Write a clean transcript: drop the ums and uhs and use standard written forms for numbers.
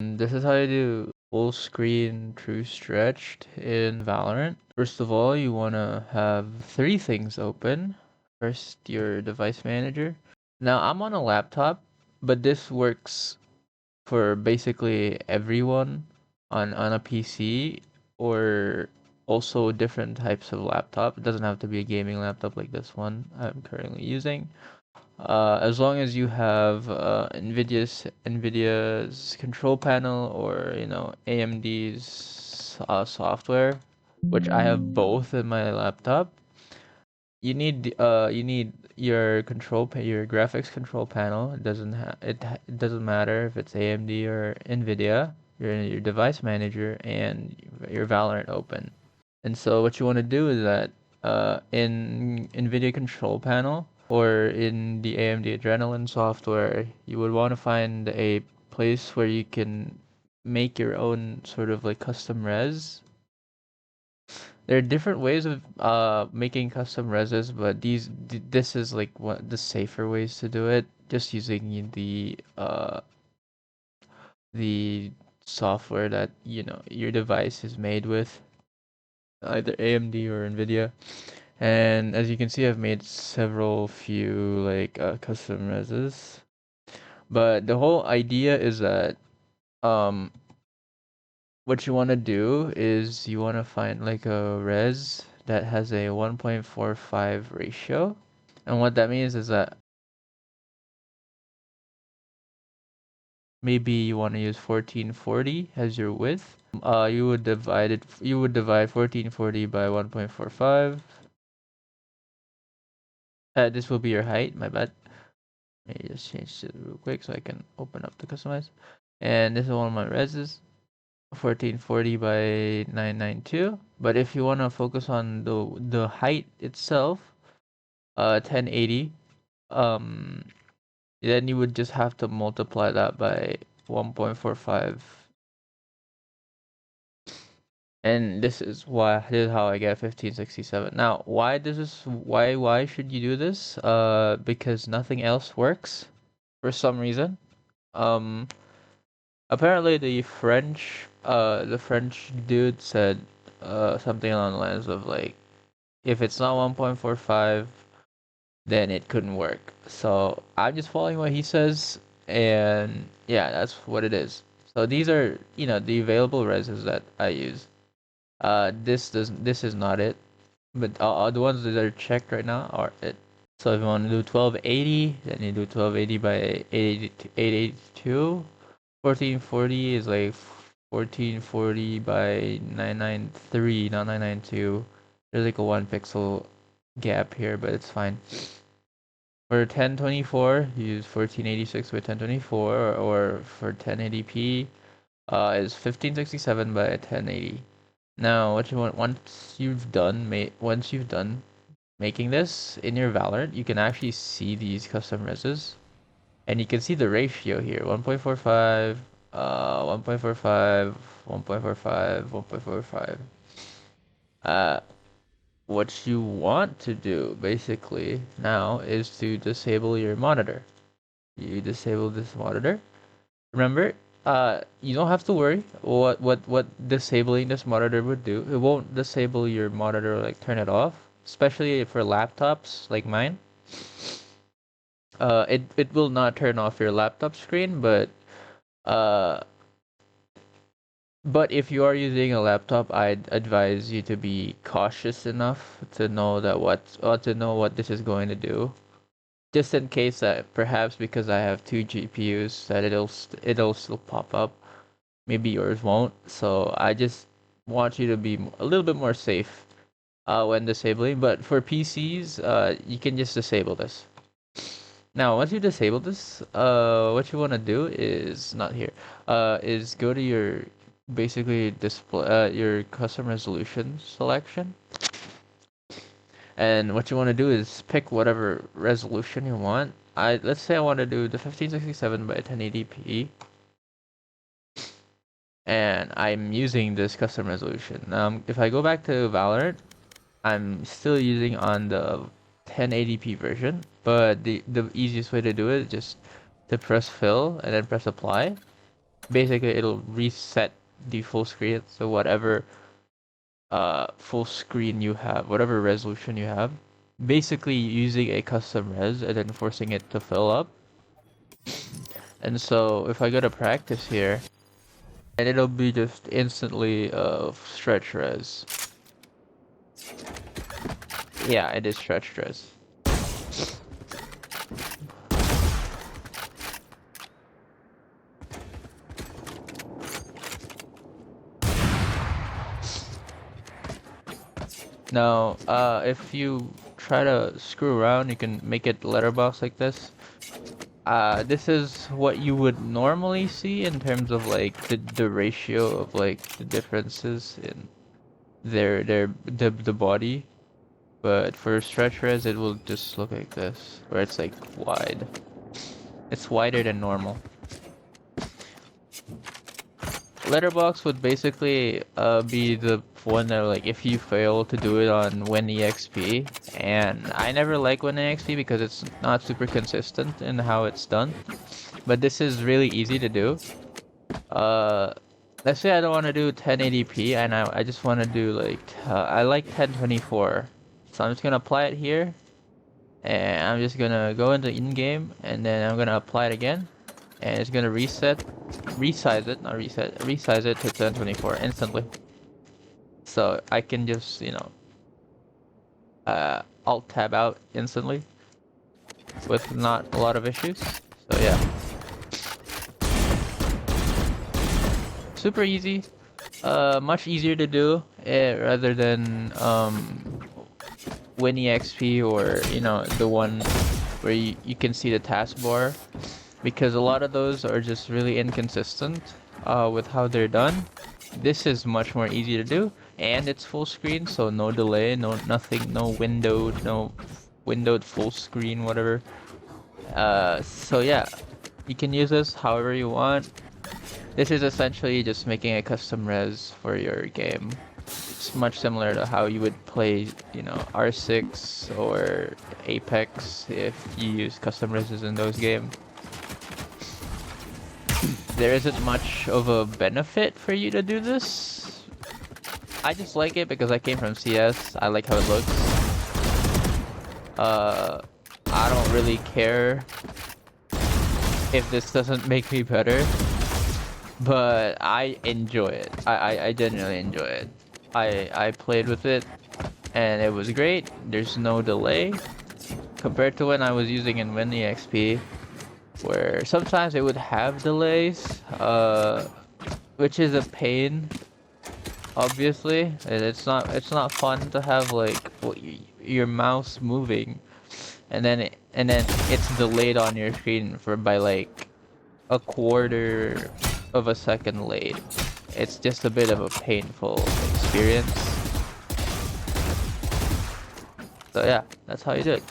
This is how you do full screen true stretched in Valorant. First of all, you want to have three things open. First, your device manager. Now, I'm on a laptop, but this works for basically everyone on a PC or also different types of laptop. It doesn't have to be a gaming laptop like this one I'm currently using. As long as you have NVIDIA's control panel or AMD's software, which I have both in my laptop. You need your your graphics control panel. It doesn't matter if it's AMD or NVIDIA. Your device manager and your Valorant open. And so what you want to do is that in NVIDIA control panel or in the AMD Adrenalin software, you would want to find a place where you can make your own sort of like custom res. There are different ways of making custom reses, but this is like one the safer ways to do it. Just using the software that your device is made with, either AMD or NVIDIA. And as you can see, I've made several few like custom reses. But the whole idea is that um what you want to do is you want to find like a res that has a 1.45 ratio. And what that means is that maybe you want to use 1440 as your width. You would divide 1440 by 1.45. This will be your height, my bad. Let me just change it real quick so I can open up the customize. And this is one of my reses, 1440 by 992. But if you want to focus on the height itself, 1080, then you would just have to multiply that by 1.45. And this is how I get 1567. Now, why should you do this? Because nothing else works for some reason. Apparently the French dude said something along the lines of like, if it's not 1.45, then it couldn't work. So I'm just following what he says, and yeah, that's what it is. So these are the available reses that I use. This is not it, but the ones that are checked right now are it. So if you want to do 1280, then you do 1280 by 882. 1440 is like 1440 by 993, not 992. There's like a 1 pixel gap here, but it's fine. For 1024, use 1486 by 1024, or for 1080p, is 1567 by 1080. Now, what you want once you've done making this in your Valorant, you can actually see these custom reses, and you can see the ratio here: 1.45, 1.45, 1.45, 1.45. What you want to do basically now is to disable your monitor. You disable this monitor. Remember, you don't have to worry what disabling this monitor would do. It won't disable your monitor or like turn it off, especially for laptops like mine. It will not turn off your laptop screen, uh, but if you are using a laptop, I'd advise you to be cautious enough to know what this is going to do. Just in case that perhaps because I have two GPUs that it'll still pop up. Maybe yours won't. So I just want you to be a little bit more safe when disabling. But for PCs, you can just disable this. Now, once you disable this, what you want to do is not here. Is go to your basically display your custom resolution selection, and what you want to do is pick whatever resolution you want. Let's say I want to do the 1567 by 1080p, and I'm using this custom resolution. If I go back to Valorant, I'm still using on the 1080p version, but the easiest way to do it is just to press fill and then press apply. basically it'll reset the full screen. So whatever full screen you have, whatever resolution you have, basically using a custom res and then forcing it to fill up. And so if I go to practice here, and it'll be just instantly stretch res. Yeah, it is stretch res. Now, if you try to screw around, you can make it letterbox like this. This is what you would normally see in terms of like the ratio of like the differences in the body. But for stretch res, it will just look like this, where it's like wide. It's wider than normal. Letterbox would basically be the one that like if you fail to do it on WinEXP, and I never like WinEXP because it's not super consistent in how it's done. But this is really easy to do. Let's say I don't want to do 1080p and I just want to do like I like 1024, so I'm just gonna apply it here, and I'm just gonna go into in-game, and then I'm gonna apply it again, and it's gonna resize it to 1024 instantly. So I can just, you know, alt tab out instantly with not a lot of issues. So yeah, super easy, much easier to do rather than WinEXP, or you know, the one where you can see the taskbar, because a lot of those are just really inconsistent with how they're done. This is much more easy to do, and it's full screen, so no delay, no nothing, no windowed full screen, whatever. So yeah, you can use this however you want. This is essentially just making a custom res for your game. It's much similar to how you would play, you know, R6 or Apex if you use custom reses in those games. There isn't much of a benefit for you to do this. I just like it because I came from CS. I like how it looks. I don't really care if this doesn't make me better, but I enjoy it. I genuinely enjoy it. I played with it and it was great. There's no delay compared to when I was using in WinEXP, where sometimes it would have delays, which is a pain, obviously. And it's not fun to have like your mouse moving and then it's delayed on your screen by like a quarter of a second late. It's just a bit of a painful experience. So yeah, that's how you do it.